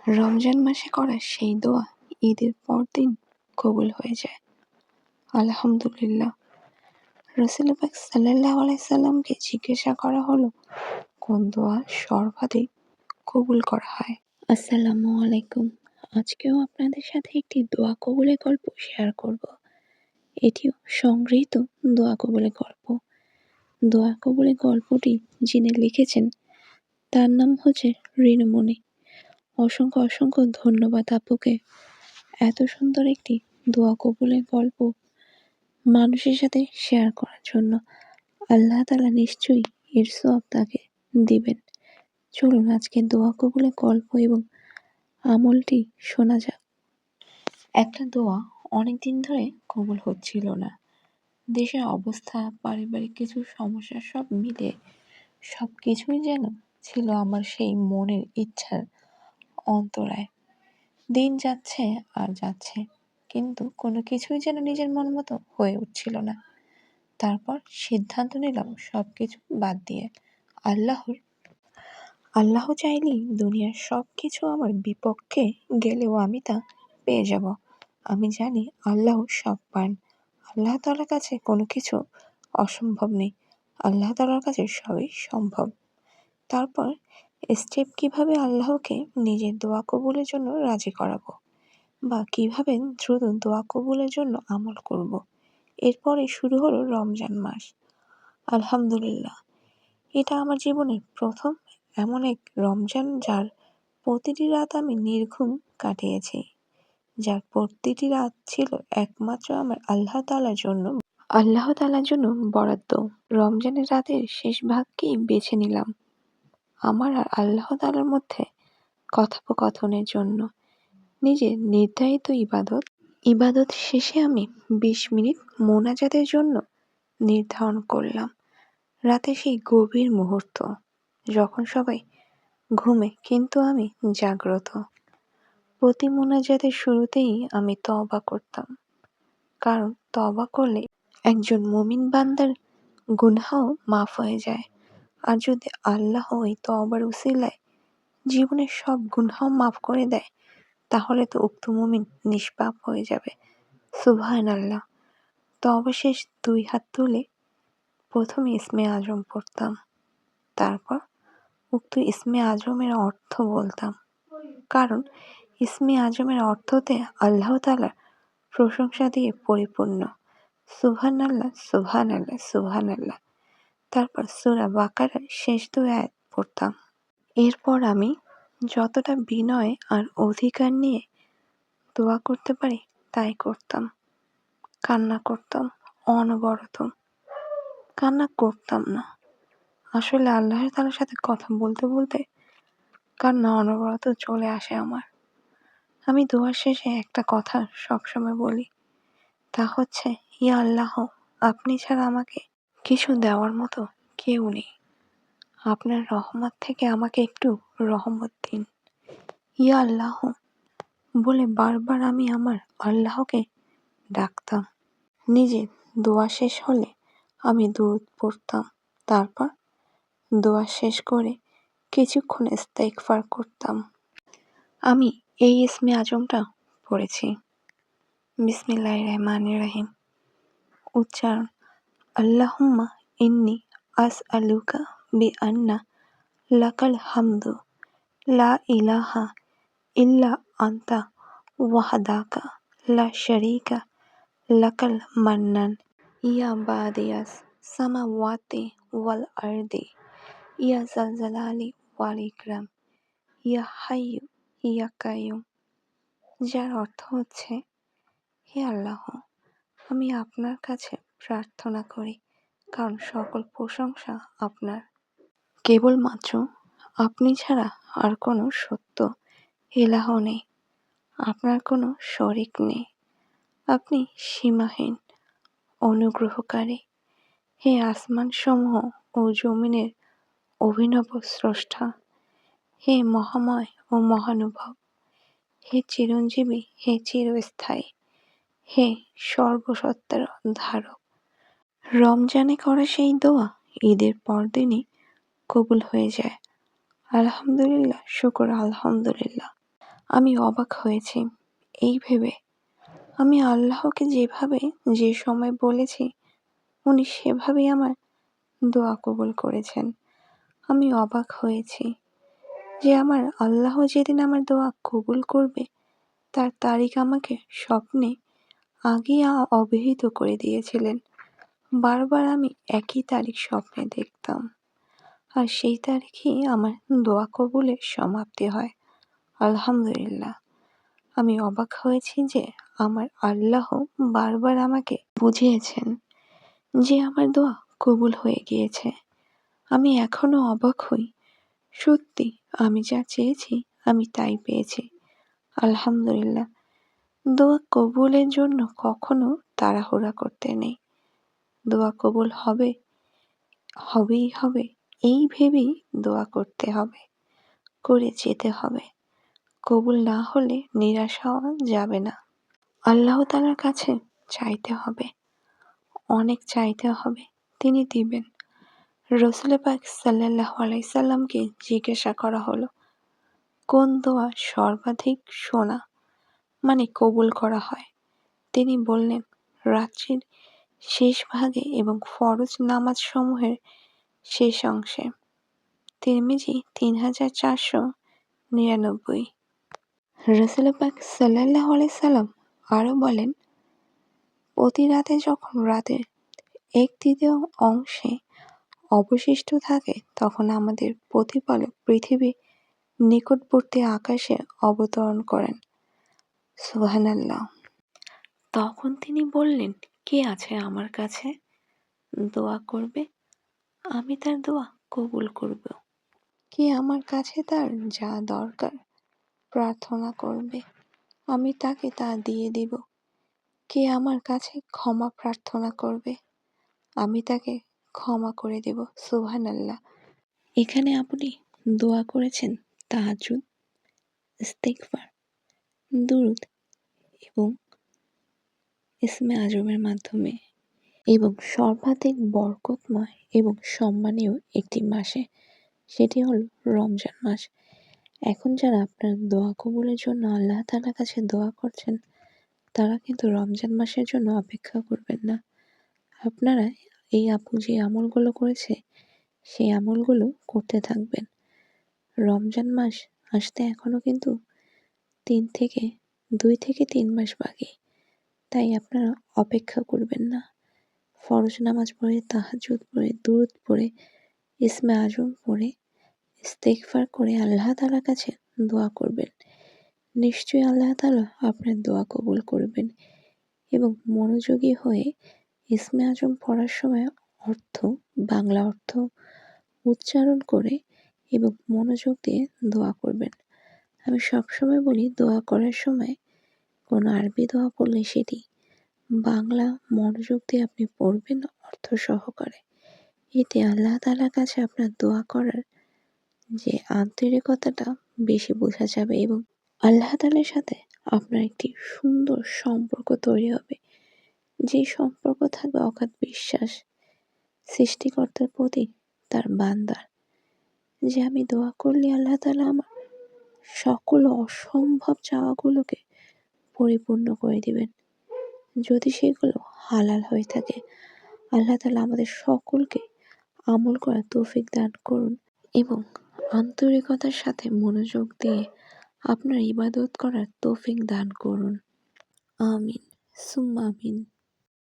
রমজান মাসে করা সেই দোয়া ঈদের পরদিন কবুল হয়ে যায়। আলহামদুলিল্লাহ। রাসূল পাক সাল্লাল্লাহু আলাইহি সাল্লামকে জিজ্ঞাসা করা হলো, কোন দোয়া সর্বাধিক কবুল করা হয়? আসসালামু আলাইকুম। আজকেও আপনাদের সাথে একটি দোয়া কবুলের গল্প শেয়ার করব। এটিও সংগৃহীত দোয়া কবুলের গল্প। দোয়া কবুলের গল্পটি যিনি লিখেছেন তার নাম হচ্ছে রিনুমণি। অসংখ্য অসংখ্য ধন্যবাদ আপুকে এত সুন্দর একটি দোয়া কবুলের গল্প মানুষের সাথে শেয়ার করার জন্য। আল্লাহ তাআলা নিশ্চয়ই এর সওয়াব তাকে দিবেন। চলুন আজকে দোয়া কবুলের গল্প এবং আমলটি শোনা যাক। একটা দোয়া অনেকদিন ধরে কবুল হচ্ছিল না। দেশের অবস্থা, পারিবারিক কিছু সমস্যা সব মিলে সবকিছুই যেন ছিল আমার সেই মনের ইচ্ছার অন্তরায়। দিন যাচ্ছে আর যাচ্ছে, কিন্তু কোনো কিছুই যেন নিজের মন মতো হয়ে উঠছিল না। তারপর সিদ্ধান্ত নিলাম সবকিছু বাদ দিয়ে আল্লাহ চাইলেই দুনিয়ার সবকিছু আমার বিপক্ষে গেলেও আমি তা পেয়ে যাব। আমি জানি আল্লাহ সব পান। আল্লাহ তাআলার কাছে কোনো কিছু অসম্ভব নেই। আল্লাহ তাআলার কাছে সবই সম্ভব। তারপর স্টেপ কিভাবে আল্লাহকে নিজের দোয়া কবুলের জন্য রাজি করাবো, বা কিভাবে দ্রুত দোয়া কবুলের জন্য আমল করব। এরপরে শুরু হলো রমজান মাস। আলহামদুলিল্লাহ, এটা আমার জীবনের প্রথম এমন এক রমজান যার প্রতিটি রাত আমি নির্ঘুম কাটিয়েছি, যার প্রতিটি রাত ছিল একমাত্র আমার আল্লাহ তাআলার জন্য বরাদ্দ। রমজানের রাতের শেষ ভাগকেই বেছে নিলাম আমার আর আল্লাহ তাআলার মধ্যে কথোপকথনের জন্য। নিজের নির্ধারিত ইবাদত শেষে আমি ২০ মিনিট মোনাজাতের জন্য নির্ধারণ করলাম। রাতে সেই গভীর মুহূর্ত যখন সবাই ঘুমে কিন্তু আমি জাগ্রত। প্রতি মোনাজাতের শুরুতেই আমি তওবা করতাম, কারণ তওবা করলে একজন মুমিন বান্দার গুনাহও মাফ হয়ে যায়। আর যদি আল্লাহ ওই তওবার উসিলায় জীবনের সব গুনাহ মাফ করে দেয়, তাহলে তো উক্ত মুমিন নিষ্পাপ হয়ে যাবে। সুবহানাল্লাহ। তওবা শেষ ২ হাত তুলে প্রথমে ইসমে আজম পড়তাম, তারপর উক্ত ইসমে আজমের অর্থ বলতাম, কারণ ইসমে আজমের অর্থতে আল্লাহ তাআলার প্রশংসা দিয়ে পরিপূর্ণ। সুবহানাল্লাহ, সুবহানাল্লাহ, সুবহানাল্লাহ। তারপর সূরা বাকারার শেষ ২ আয়াত পড়তাম। এরপর আমি যতটা বিনয় আর অধিকার নিয়ে দোয়া করতে পারি তাই করতাম। কান্না করতাম অনবরত। কান্না করতাম না, আসলে আল্লাহ তাআলার সাথে কথা বলতে বলতে কান্না অনবরত চলে আসে আমার। আমি দোয়ার শেষে একটা কথা সবসময় বলি, তা হচ্ছে, ইয়া আল্লাহ, আপনি ছাড়া আমাকে কিছু দেওয়ার মতো কেউ নেই। আপনার রহমত থেকে আমাকে একটু রহমত দিন। ইয়া আল্লাহ বলে বারবার আমি আমার আল্লাহকে ডাকতাম। নিজের দোয়া শেষ হলে আমি দুরূদ পড়তাম। তারপর দোয়া শেষ করে কিছুক্ষণ ইস্তেগফার করতাম। আমি এই ইসমে আজমটা পড়েছি। বিসমিল্লাহির রহমানির রহিম। উচ্চারণ, আল্লাহুম্মা ইন্নী আসআলুকা বিআন্না লাকাল হামদু লা ইলাহা ইল্লা আনতা ওয়াহদাকা লা শারীকা লাকাল মান্নান ইয়া বাদিয়াস সামাওয়াতি ওয়াল আরদি ইয়া যাল জালালি ওয়াল ইকরাম ইয়া হাইয়্যু ইয়া কাইয়্যুম। যার অর্থ হচ্ছে, হে আল্লাহ, আমি আপনার কাছে প্রার্থনা করি, কারণ সকল প্রশংসা আপনার। কেবলমাত্র আপনি ছাড়া আর কোনো সত্য ইলাহ নেই। আপনার কোনো শরিক নেই। আপনি সীমাহীন অনুগ্রহকারী। হে আসমানসমূহ ও জমিনের অভিনব স্রষ্টা, হে মহাময় ও মহানুভব, হে চিরঞ্জীবী, হে চিরস্থায়ী, হে সর্বসত্তার ধারক। রমজানে করা সেই দোয়া ঈদের পরদিনই কবুল হয়ে যায়। আলহামদুলিল্লাহ, শুকর আলহামদুলিল্লাহ। আমি অবাক হয়েছি এই ভেবে, আমি আল্লাহকে যেভাবে যে সময় বলেছি উনি সেভাবেই আমার দোয়া কবুল করেছেন। আমি অবাক হয়েছি যে আমার আল্লাহ যেদিন আমার দোয়া কবুল করবে তার তারিখ আমাকে স্বপ্নে আগেই অবহিত করে দিয়েছিলেন। বারবার আমি একই তারিখ স্বপ্নে দেখতাম, আর সেই তারিখেই আমার দোয়া কবুলের সমাপ্তি হয়। আলহামদুলিল্লাহ, আমি অবাক হয়েছি যে আমার আল্লাহ বারবার আমাকে বুঝিয়েছেন যে আমার দোয়া কবুল হয়ে গিয়েছে। আমি এখনো অবাক হই, সত্যি আমি যা চেয়েছি আমি তাই পেয়েছি। আলহামদুলিল্লাহ, দোয়া কবুলের জন্য কখনো তাড়াহুড়া করতে নেই। দোয়া কবুল হবে, হবেই হবে, এই ভেবেই দোয়া করতে হবে, করে যেতে হবে। কবুল না হলে নিরাশ হওয়া যাবে না। আল্লাহ তাআলার কাছে চাইতে হবে, অনেক চাইতে হবে, তিনি দিবেন। রাসূল পাক সাল্লাল্লাহু আলাইহি সাল্লামকে জিজ্ঞাসা করা হলো, কোন দোয়া সর্বাধিক শোনা মানে কবুল করা হয়? তিনি বললেন, রাত্রির শেষ ভাগে এবং ফরজ নামাজসমূহের শেষ অংশে। তিরমিজি ৩৪৯৯। রাসূল পাক সাল্লাল্লাহু আলাইহি সাল্লাম আরও বলেন, প্রতি রাতে যখন রাতের ১/৩ অংশে অবশিষ্ট থাকে তখন আমাদের প্রতিপালক পৃথিবীর নিকটবর্তী আকাশে অবতরণ করেন। সুবহানাল্লাহ। তখন তিনি বললেন, কে আছে আমার কাছে দোয়া করবে, আমি তার দোয়া কবুল করব। কে আমার কাছে তার যা দরকার প্রার্থনা করবে, আমি তাকে তা দিয়ে দিব। কে আমার কাছে ক্ষমা প্রার্থনা করবে, আমি তাকে ক্ষমা করে দেব। সুবহানাল্লাহ। এখানে আপনি দোয়া করেছেন তাহাজ্জুদ, ইস্তিগফার, দুরূদ এবং ইসমে আজমের মাধ্যমে, এবং সর্বাধিক বরকতময় এবং সম্মানীয় একটি মাসে, সেটি হলো রমজান মাস। এখন যারা আপনার দোয়া কবুলের জন্য আল্লাহ তাআলার কাছে দোয়া করছেন তারা কিন্তু রমজান মাসের জন্য অপেক্ষা করবেন না। আপনারা এই আপু যে আমলগুলো করেছে সেই আমলগুলো করতে থাকবেন। রমজান মাস আসতে এখনো কিন্তু 2 থেকে 3 মাস বাকি, তাই আপনারা অপেক্ষা করবেন না। ফরজ নামাজ পড়ে, তাহাজ্জুদ পড়ে, দুরূদ পড়ে, ইসমে আজম পড়ে, ইস্তিগফার করে আল্লাহ তাআলার কাছে দোয়া করবেন। নিশ্চয়ই আল্লাহ তাআলা আপনার দোয়া কবুল করবেন। এবং মনোযোগী হয়ে ইসমে আজম পড়ার সময় বাংলা অর্থ উচ্চারণ করে এবং মনোযোগ দিয়ে দোয়া করবেন। আমি সবসময় বলি, দোয়া করার সময় কোনো আরবি দোয়া পড়লে সেটি বাংলা মনোযোগ দিয়ে আপনি পড়বেন অর্থ সহকারে। এতে আল্লাহ তাআলার কাছে আপনার দোয়া করার যে আন্তরিকতাটা বেশি বোঝা যাবে এবং আল্লাহ তাআলার সাথে আপনার একটি সুন্দর সম্পর্ক তৈরি হবে, যে সম্পর্ক থাকবে অগাধ বিশ্বাস সৃষ্টিকর্তার প্রতি তার বান্দার, যে আমি দোয়া করলে আল্লাহ তাআলা আমার সকল অসম্ভব চাওয়াগুলোকে পরিপূর্ণ করে দিবেন, যদি সেগুলো হালাল হয়ে থাকে। আল্লাহ তাআলা আমাদের সকলকে আমল করার তৌফিক দান করুন এবং আন্তরিকতার সাথে মনোযোগ দিয়ে আপনার ইবাদত করার তৌফিক দান করুন। আমিন সুম্মা আমিন।